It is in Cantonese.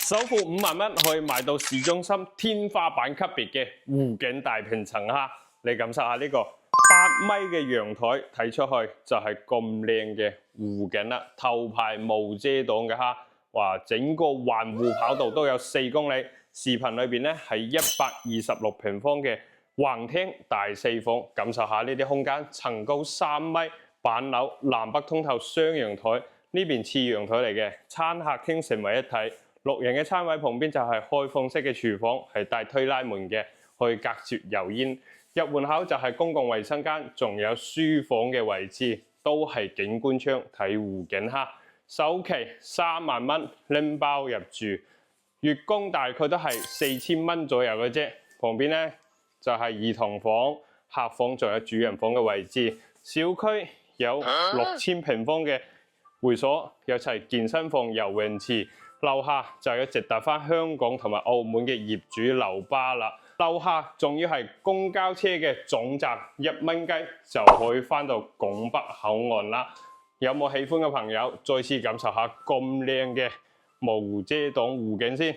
首付5萬蚊可以買到市中心天花板級別嘅湖景大平層哈，你感受下呢個8米嘅陽台睇出去就係咁靚嘅湖景啦，頭排無遮擋嘅哈，哇！整個環湖跑道都有4公里。視頻裏邊咧係126平方嘅橫廳大4房，感受下呢啲空間，層高3米，板樓南北通透雙陽台，呢邊次陽台嚟嘅，餐客廳成為一體。6人嘅餐位旁邊就係開放式嘅廚房，係帶推拉門嘅，可以隔絕油煙。入門口就係公共衛生間，仲有書房嘅位置，都係景觀窗睇湖景哈。首期3萬蚊拎包入住，月供大概都係4000蚊左右嘅啫。旁邊咧就係兒童房、客房，仲有主人房嘅位置。小區有6000平方嘅會所，有齊健身房、游泳池。樓下就有直達返香港同埋澳門嘅業主樓巴啦。樓下仲要係公交車嘅總站，1蚊雞就可以返到拱北口岸啦。有冇喜歡嘅朋友再次感受下咁靚嘅無遮擋湖景先？